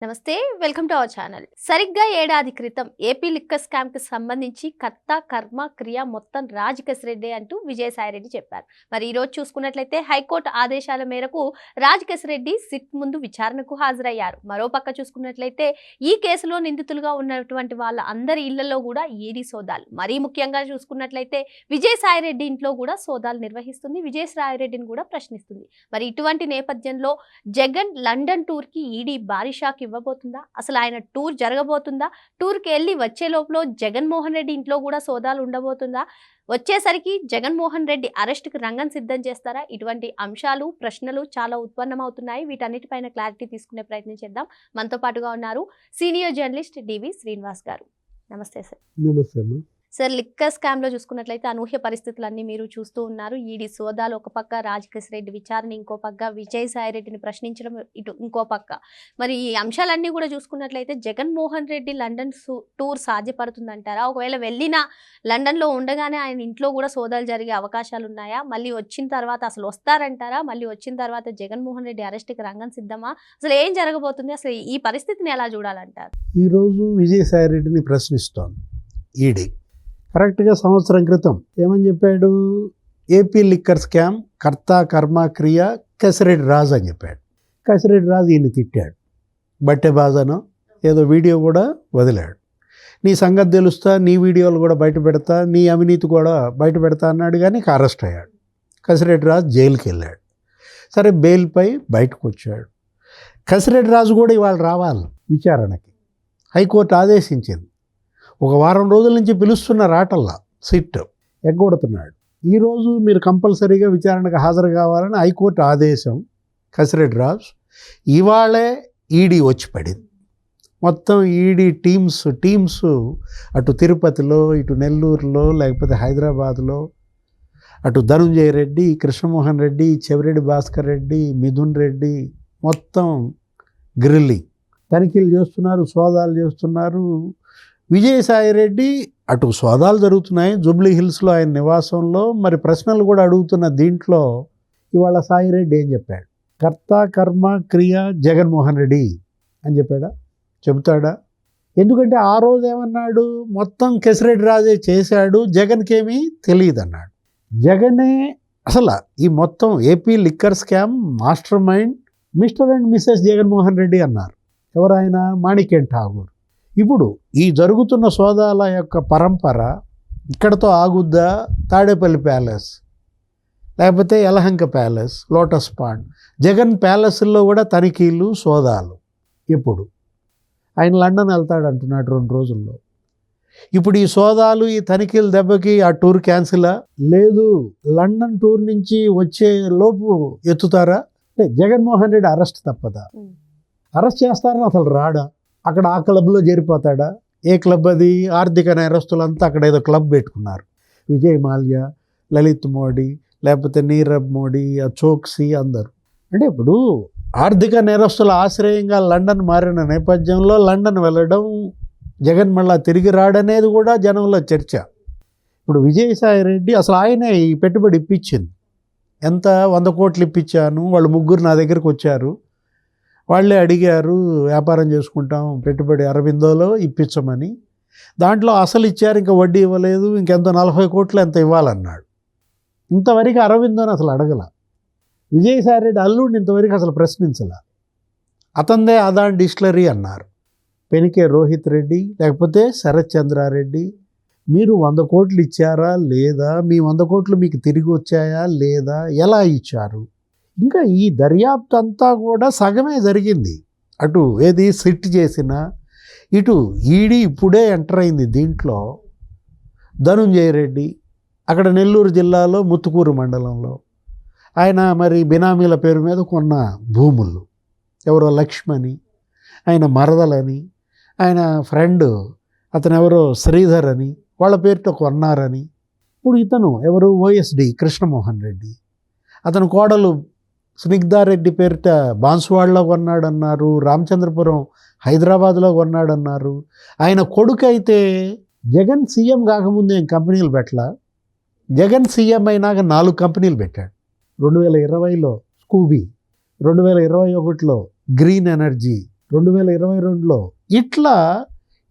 నమస్తే welcome to our channel. సరిగ్గా ఏడాది క్రితం ఏపీ లిక్కర్ స్కామ్ కి సంబంధించి కర్త కర్మ క్రియ మొత్తం రాజ్ కేశిరెడ్డి అంటూ విజయసాయిరెడ్డి చెప్పారు. మరి ఈ రోజు చూసుకున్నట్లయితే హైకోర్టు ఆదేశాల మేరకు రాజ్ కేశిరెడ్డి సిట్ ముందు విచారణకు హాజరయ్యారు. మరోపక్క చూసుకున్నట్లయితే ఈ కేసులో నిందితులుగా ఉన్నటువంటి వాళ్ళ అందరి ఇళ్లలో కూడా ఈడీ సోదాలు, మరీ ముఖ్యంగా చూసుకున్నట్లయితే విజయసాయిరెడ్డి ఇంట్లో కూడా సోదాలు నిర్వహిస్తుంది. విజయసాయిరెడ్డిని కూడా ప్రశ్నిస్తుంది. మరి ఇటువంటి నేపథ్యంలో జగన్ లండన్ టూర్ కి ఈడీ భారీ షాక్ ఇవ్వబోతుందా? అసలు ఆయన టూర్ జరగబోతుందా? టూర్కి వెళ్ళి వచ్చే లోపల జగన్మోహన్ రెడ్డి ఇంట్లో కూడా సోదాలు ఉండబోతుందా? వచ్చేసరికి జగన్మోహన్ రెడ్డి అరెస్టుకు రంగం సిద్ధం చేస్తారా? ఇటువంటి అంశాలు, ప్రశ్నలు చాలా ఉత్పన్నమవుతున్నాయి. వీటన్నిటిపైన క్లారిటీ తీసుకునే ప్రయత్నం చేద్దాం. మనతో పాటుగా ఉన్నారు సీనియర్ జర్నలిస్ట్ డివి శ్రీనివాస్ గారు. నమస్తే సార్. నమస్తే అమ్మా. సార్, లిక్కర్ స్కామ్ లో చూసుకున్నట్లయితే అనూహ్య పరిస్థితులన్నీ మీరు చూస్తూ ఉన్నారు. ఈడీ సోదాలు ఒక పక్క, రాజ్ కేశిరెడ్డి విచారణ ఇంకో పక్క, విజయసాయిరెడ్డిని ప్రశ్నించడం ఇటు ఇంకో పక్క. మరి ఈ అంశాలన్నీ కూడా చూసుకున్నట్లయితే జగన్మోహన్ రెడ్డి లండన్ టూర్ సాధ్యపడుతుందంటారా? ఒకవేళ వెళ్ళినా లండన్లో ఉండగానే ఆయన ఇంట్లో కూడా సోదాలు జరిగే అవకాశాలు ఉన్నాయా? మళ్ళీ వచ్చిన తర్వాత అసలు వస్తారంటారా? మళ్ళీ వచ్చిన తర్వాత జగన్మోహన్ రెడ్డి అరెస్ట్కి రంగం సిద్ధమా? అసలు ఏం జరగబోతుంది? అసలు ఈ పరిస్థితిని ఎలా చూడాలంటారు? ఈరోజు విజయసాయిరెడ్డిని ప్రశ్నిస్తోంది ఈడీ. కరెక్ట్గా సంవత్సరం క్రితం ఏమని చెప్పాడు? ఏపీ లిక్కర్ స్కామ్ కర్త కర్మ క్రియ కేశిరెడ్డి రాజు అని చెప్పాడు. కేశిరెడ్డి రాజు ఈయన తిట్టాడు, బట్టే బాజానో ఏదో వీడియో కూడా వదిలాడు. నీ సంగతి తెలుస్తా, నీ వీడియోలు కూడా బయట పెడతా, నీ అవినీతి కూడా బయట పెడతా అన్నాడు. కానీ అరెస్ట్ అయ్యాడు. కేశిరెడ్డి రాజు జైలుకి వెళ్ళాడు. సరే, బెయిల్పై బయటకు వచ్చాడు. కేశిరెడ్డి రాజు కూడా ఇవాళ రావాలి విచారణకి. హైకోర్టు ఆదేశించింది. ఒక వారం రోజుల నుంచి పిలుస్తున్న రాటల్లా సిట్ ఎగ్గొడుతున్నాడు. ఈరోజు మీరు కంపల్సరీగా విచారణకు హాజరు కావాలని హైకోర్టు ఆదేశం. కేశిరెడ్డి రాజు ఇవాళే ఈడీ వచ్చి పడింది. మొత్తం ఈడీ టీమ్స్ అటు తిరుపతిలో, ఇటు నెల్లూరులో, లేకపోతే హైదరాబాద్లో, అటు ధనుంజయ రెడ్డి, కృష్ణమోహన్ రెడ్డి, చెవిరెడ్డి భాస్కర్ రెడ్డి, మిథున్ రెడ్డి, మొత్తం గ్రిల్లింగ్ తనిఖీలు చేస్తున్నారు, సోదాలు చేస్తున్నారు. విజయసాయిరెడ్డి అటు సోదాలు జరుగుతున్నాయి జూబ్లీ హిల్స్లో ఆయన నివాసంలో. మరి ప్రశ్నలు కూడా అడుగుతున్న దీంట్లో ఇవాళ సాయిరెడ్డి ఏం చెప్పాడు? కర్త కర్మ క్రియ జగన్మోహన్ రెడ్డి అని చెప్పాడా? చెబుతాడా? ఎందుకంటే ఆ రోజు ఏమన్నాడు? మొత్తం కేశిరెడ్డి రాజే చేశాడు, జగన్కేమీ తెలియదు అన్నాడు. జగనే అసలు ఈ మొత్తం AP liquor scam mastermind Mr and Mrs Jaganmohan Reddy అన్నారు. ఎవరాయన? మాణిక్యం ఠాగూర్. ఇప్పుడు ఈ జరుగుతున్న సోదాల యొక్క పరంపర ఇక్కడతో ఆగుద్దా? తాడేపల్లి ప్యాలెస్, లేకపోతే Yelahanka palace, lotus pond, Jagan ప్యాలెస్లో కూడా తనిఖీలు, సోదాలు. ఇప్పుడు ఆయన లండన్ వెళ్తాడు అంటున్నాడు 2 రోజుల్లో. ఇప్పుడు ఈ సోదాలు, ఈ తనిఖీల దెబ్బకి ఆ టూర్ క్యాన్సిలా? లేదు, లండన్ టూర్ నుంచి వచ్చే లోపు ఎత్తుతారా? జగన్మోహన్ రెడ్డి అరెస్ట్ తప్పదా? అరెస్ట్ చేస్తారని అసలు రాడా? అక్కడ ఆ క్లబ్లో చేరిపోతాడా? ఏ క్లబ్ అది? ఆర్థిక నేరస్తులంతా అక్కడ ఏదో క్లబ్ పెట్టుకున్నారు. విజయ్ మాల్యా, లలిత్ మోడీ, లేకపోతే నీరవ్ మోడీ, చోక్సీ అందరు. అంటే ఇప్పుడు ఆర్థిక నేరస్తుల ఆశ్రయంగా లండన్ మారిన నేపథ్యంలో లండన్ వెళ్ళడం, జగన్ మళ్ళా తిరిగి రాడనేది కూడా జనంలో చర్చ. ఇప్పుడు విజయసాయిరెడ్డి అసలు ఆయనే ఈ పెట్టుబడి ఇప్పించింది. ఎంత? 100 కోట్లు ఇప్పించాను. వాళ్ళు ముగ్గురు నా దగ్గరికి వచ్చారు. వాళ్ళే అడిగారు, వ్యాపారం చేసుకుంటాం, పెట్టుబడి అరవిందోలో ఇప్పించమని. దాంట్లో అసలు ఇచ్చారు, ఇంకా వడ్డీ ఇవ్వలేదు. ఇంకెంతో 40 కోట్లు ఎంత ఇవ్వాలన్నాడు. ఇంతవరకు అరవిందోని అసలు అడగల. విజయసాయిరెడ్డి అల్లుడిని ఇంతవరకు అసలు ప్రశ్నించల. అతందే అదాన్ డిస్టిలరీ అన్నారు. పెనికే రోహిత్ రెడ్డి, లేకపోతే శరత్ చంద్రారెడ్డి, మీరు 100 కోట్లు ఇచ్చారా లేదా? మీ 100 కోట్లు మీకు తిరిగి వచ్చాయా లేదా? ఎలా ఇచ్చారు? ఇంకా ఈ దర్యాప్తు అంతా కూడా సగమే జరిగింది. అటు ఏది సిట్ చేసిన, ఇటు ఈడీ ఇప్పుడే ఎంటర్ అయింది దీంట్లో. ధనుంజయ రెడ్డి అక్కడ నెల్లూరు జిల్లాలో ముత్తుకూరు మండలంలో ఆయన మరి బినామీల పేరు మీద కొన్న భూములు, ఎవరో లక్ష్మణి, ఆయన మరదలని, ఆయన ఫ్రెండ్ అతను ఎవరో శ్రీధర్ అని, వాళ్ళ పేరుతో కొన్నారని. ఇప్పుడు ఇతను ఎవరు? ఓఎస్డి కృష్ణమోహన్ రెడ్డి, అతను కోడలు స్నిగ్ధారెడ్డి పేరిట బాన్సువాడలో కొన్నాడన్నారు. రామచంద్రపురం హైదరాబాద్లో కొన్నాడన్నారు. ఆయన కొడుకు అయితే జగన్ సీఎం కాకముందు ఏం కంపెనీలు పెట్టలా? జగన్ సీఎం అయినాక 4 కంపెనీలు పెట్టాడు. 2020లో స్కూబీ, 2021లో గ్రీన్ ఎనర్జీ, 2022లో. ఇట్లా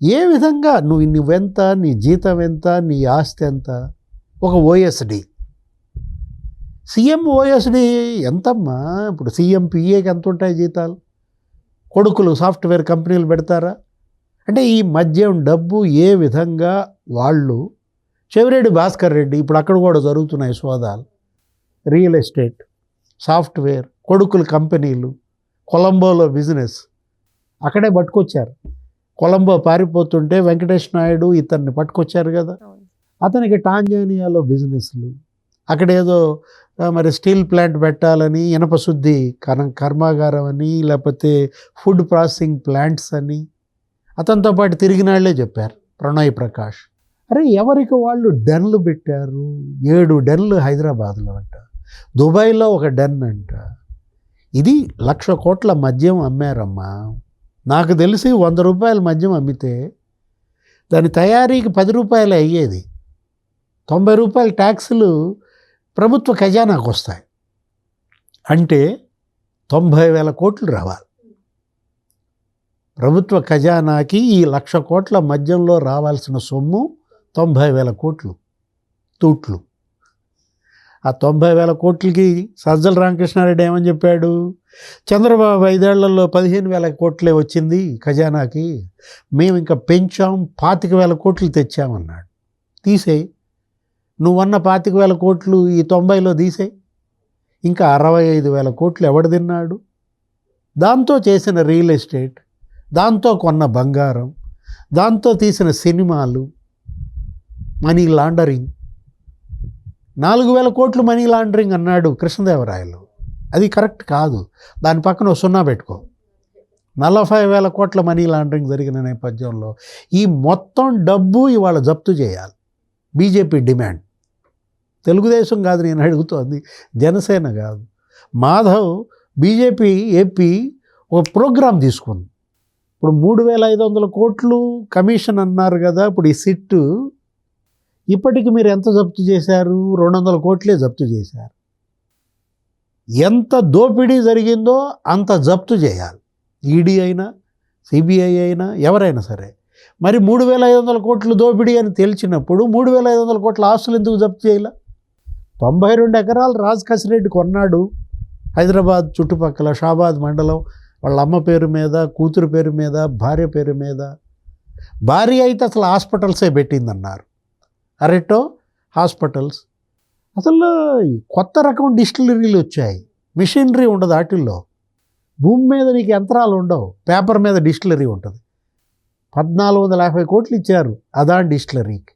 ఏ విధంగా నువ్వెంత, నీ జీతం ఎంత, నీ ఆస్తి ఎంత, ఒక ఓఎస్డి, సీఎం ఓఎస్డి ఎంతమ్మా? ఇప్పుడు సీఎం పిఏకి ఎంత ఉంటాయి జీతాలు? కొడుకులు సాఫ్ట్వేర్ కంపెనీలు పెడతారా? అంటే ఈ మద్యం డబ్బు ఏ విధంగా వాళ్ళు, చెవిరెడ్డి భాస్కర్ రెడ్డి, ఇప్పుడు అక్కడ కూడా జరుగుతున్నాయి సోదాలు, రియల్ ఎస్టేట్, సాఫ్ట్వేర్, కొడుకులు కంపెనీలు, కొలంబోలో బిజినెస్, అక్కడే పట్టుకొచ్చారు. కొలంబో పారిపోతుంటే వెంకటేష్ నాయుడు ఇతన్ని పట్టుకొచ్చారు కదా, అతనికి టాంజానియాలో బిజినెస్లు, అక్కడేదో మరి స్టీల్ ప్లాంట్ పెట్టాలని, ఇనప శుద్ధి కర్మాగారం అని, లేకపోతే ఫుడ్ ప్రాసెసింగ్ ప్లాంట్స్ అని అతనితో పాటు తిరిగిన వాళ్ళే చెప్పారు, ప్రణయ్ ప్రకాష్. అరే ఎవరికి వాళ్ళు డెన్లు పెట్టారు. 7 డెన్లు హైదరాబాద్లో అంట, దుబాయ్లో ఒక డెన్ అంట. ఇది 1,00,000 కోట్ల మద్యం అమ్మారమ్మా. నాకు తెలిసి 100 రూపాయల మద్యం అమ్మితే దాని తయారీకి 10 రూపాయలు అయ్యేది. 90 రూపాయల ట్యాక్సులు ప్రభుత్వ ఖజానాకు వస్తాయి. అంటే 90,000 కోట్లు రావాలి ప్రభుత్వ ఖజానాకి. ఈ 1,00,000 కోట్ల మద్యంలో రావాల్సిన సొమ్ము 90,000 కోట్లు తూట్లు. ఆ 90,000 కోట్లకి సజ్జల రామకృష్ణారెడ్డి ఏమని చెప్పాడు? చంద్రబాబు 5 ఏళ్లలో 15,000 కోట్లే వచ్చింది ఖజానాకి, మేము ఇంకా పెంచాం, 25,000 కోట్లు తెచ్చామన్నాడు. తీసేయి, నువ్వన్న 25,000 కోట్లు ఈ 90లో తీసేయి, ఇంకా 65,000 కోట్లు ఎవడు తిన్నాడు? దాంతో చేసిన రియల్ ఎస్టేట్, దాంతో కొన్న బంగారం, దాంతో తీసిన సినిమాలు, మనీ లాండరింగ్. 4,000 కోట్లు మనీ లాండరింగ్ అన్నాడు కృష్ణదేవరాయలు. అది కరెక్ట్ కాదు. దాని పక్కన 0 పెట్టుకో. 40,000 కోట్ల మనీ లాండరింగ్ జరిగిన నేపథ్యంలో ఈ మొత్తం డబ్బు ఇవాళ జప్తు చేయాలి. BJP demand. తెలుగుదేశం కాదు నేను అడుగుతోంది, జనసేన కాదు. మాధవ్ బీజేపీ ఏపీ ఒక ప్రోగ్రాం తీసుకుంది. ఇప్పుడు 3,500 కోట్లు కమిషన్ అన్నారు కదా. ఇప్పుడు ఈ సిట్టు ఇప్పటికి మీరు ఎంత జప్తు చేశారు? 200 కోట్లే జప్తు చేశారు. ఎంత దోపిడీ జరిగిందో అంత జప్తు చేయాలి. ఈడీ అయినా సిబిఐ అయినా ఎవరైనా సరే. మరి 3,500 కోట్లు దోపిడీ అని తేల్చినప్పుడు 3,500 కోట్ల ఆస్తులు ఎందుకు జప్తు చేయాల? 92 ఎకరాలు రాజ్ కసిరెడ్డి కొన్నాడు హైదరాబాద్ చుట్టుపక్కల, షాబాద్ మండలం. వాళ్ళ అమ్మ పేరు మీద, కూతురు పేరు మీద, భార్య పేరు మీద. భార్య అయితే అసలు హాస్పిటల్సే పెట్టిందన్నారు. అరెటో హాస్పిటల్స్. అసలు కొత్త రకం డిస్టిలరీలు వచ్చాయి. మిషనరీ ఉండదు వాటిల్లో. భూమి మీద నీకు యంత్రాలు ఉండవు, పేపర్ మీద డిస్టిలరీ ఉంటుంది. 1,450 కోట్లు ఇచ్చారు అదాన్ డిస్టిలరీకి,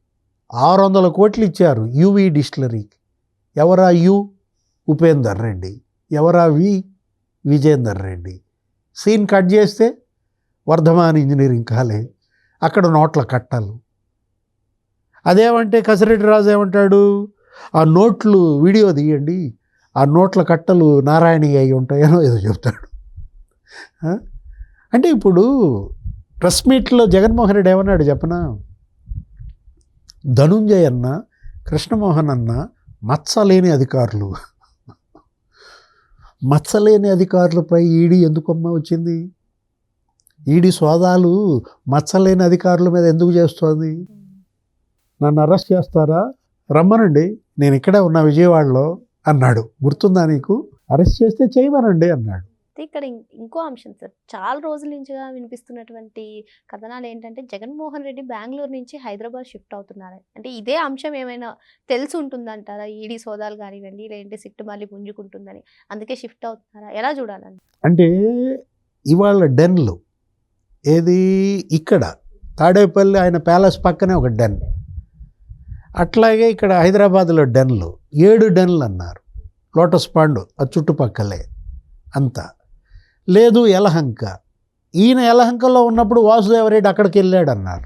600 కోట్లు ఇచ్చారు యువి డిస్టిలరీకి. ఎవరా యు? ఉపేందర్ రెడ్డి. ఎవరా వి? విజేందర్ రెడ్డి. సీన్ కట్ చేస్తే వర్ధమాన్ ఇంజనీరింగ్ కాలేజ్, అక్కడ నోట్ల కట్టలు. అదేమంటే కసిరెడ్డి రాజు ఏమంటాడు? ఆ నోట్లు వీడియో తీయండి, ఆ నోట్ల కట్టలు నారాయణ అయి ఉంటాయనో ఏదో చెప్తాడు. అంటే ఇప్పుడు ప్రెస్ మీట్లో జగన్మోహన్ రెడ్డి ఏమన్నాడు చెప్పనా? ధనుంజయ్ అన్న, కృష్ణమోహన్ అన్న మచ్చలేని అధికారులు. మచ్చలేని అధికారులపై ఈడీ ఎందుకమ్మా వచ్చింది? ఈడీ సోదాలు మచ్చలేని అధికారుల మీద ఎందుకు చేస్తోంది? నన్ను అరెస్ట్ చేస్తారా? రమ్మనండి, నేను ఇక్కడే ఉన్నా విజయవాడలో అన్నాడు. గుర్తుందా నీకు? అరెస్ట్ చేస్తే చేయమనండి అన్నాడు. ఇక్కడ ఇంకో అంశం సార్, చాలా రోజుల నుంచిగా వినిపిస్తున్నటువంటి కథనాలు ఏంటంటే జగన్మోహన్ రెడ్డి బెంగళూరు నుంచి హైదరాబాద్ షిఫ్ట్ అవుతున్నారు. అంటే ఇదే అంశం ఏమైనా తెలిసి ఉంటుందంటారా? ఈడీ సోదాలు కానివ్వండి, లేదంటే సిట్టు మళ్ళీ పుంజుకుంటుందని అందుకే షిఫ్ట్ అవుతున్నారా? ఎలా చూడాలండి? అంటే ఇవాళ డెన్లు ఏది, ఇక్కడ తాడేపల్లి ఆయన ప్యాలెస్ పక్కనే ఒక డెన్, అట్లాగే ఇక్కడ హైదరాబాద్లో డెన్లు 7 డెన్లు అన్నారు. లోటస్ పాండ్ ఆ చుట్టుపక్కలే అంతా లేదు. యలహంక, ఈయన యలహంకలో ఉన్నప్పుడు వాసుదేవరెడ్డి అక్కడికి వెళ్ళాడు అన్నారు.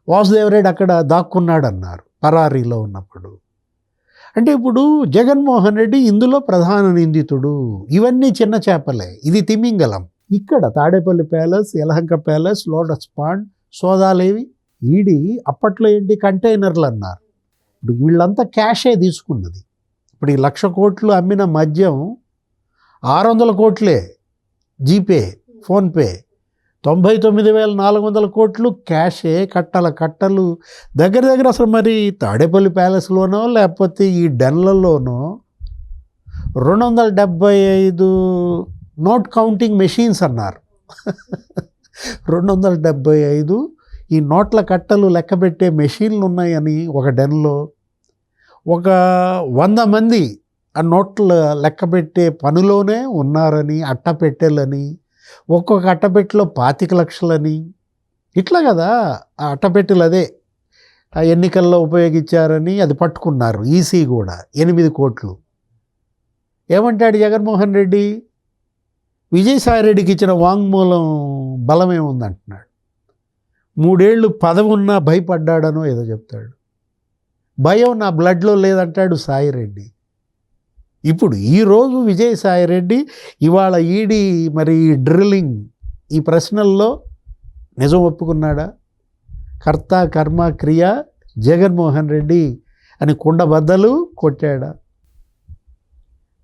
వాసుదేవరెడ్డి అక్కడ దాక్కున్నాడు అన్నారు పరారీలో ఉన్నప్పుడు. అంటే ఇప్పుడు జగన్మోహన్ రెడ్డి ఇందులో ప్రధాన నిందితుడు. ఇవన్నీ చిన్న చేపలే, ఇది తిమింగలం. ఇక్కడ Tadepalli palace, Yelahanka palace, lotus pond సోదాలేవి. ఈడీ అప్పట్లో ఏంటి కంటైనర్లు అన్నారు. ఇప్పుడు వీళ్ళంతా క్యాషే తీసుకున్నది. ఇప్పుడు ఈ 1,00,000 కోట్లు అమ్మిన మద్యం 600 కోట్లే జీపే, ఫోన్పే. 99,400 కోట్లు క్యాషే, కట్టలు దగ్గర దగ్గర. అసలు మరి తాడేపల్లి ప్యాలెస్లోనో లేకపోతే ఈ డెన్లలోనో 275 నోట్ కౌంటింగ్ మెషిన్స్ అన్నారు. 275 ఈ నోట్ల కట్టలు లెక్కబెట్టే మెషిన్లు ఉన్నాయని ఒక డెన్లో, ఒక 100 మంది ఆ నోట్ల లెక్కబెట్టే పనిలోనే ఉన్నారని, అట్టపెట్టెలని, ఒక్కొక్క అట్టపెట్టెలో 25 లక్షలని, ఇట్లా కదా ఆ అట్టపెట్టెలు. అదే ఆ ఎన్నికల్లో ఉపయోగించారని అది పట్టుకున్నారు. ఈసీ కూడా 8 కోట్లు. ఏమంటాడు జగన్మోహన్ రెడ్డి? విజయసాయిరెడ్డికి ఇచ్చిన వాంగ్మూలం బలమేముందంటున్నాడు. 3 ఏళ్ళు పదవి ఉన్నా భయపడ్డాడనో ఏదో చెప్తాడు. భయం నా బ్లడ్లో లేదంటాడు సాయిరెడ్డి. ఇప్పుడు ఈరోజు విజయసాయిరెడ్డి ఇవాళ ఈడీ మరి డ్రిల్లింగ్ ఈ ప్రశ్నల్లో నిజం ఒప్పుకున్నాడా? కర్త కర్మ క్రియ జగన్మోహన్ రెడ్డి అని కుండబద్దలు కొట్టాడా?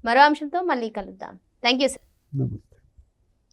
మరో అంశంతో మళ్ళీ కలుద్దాం. Thank you sir. నమస్తే.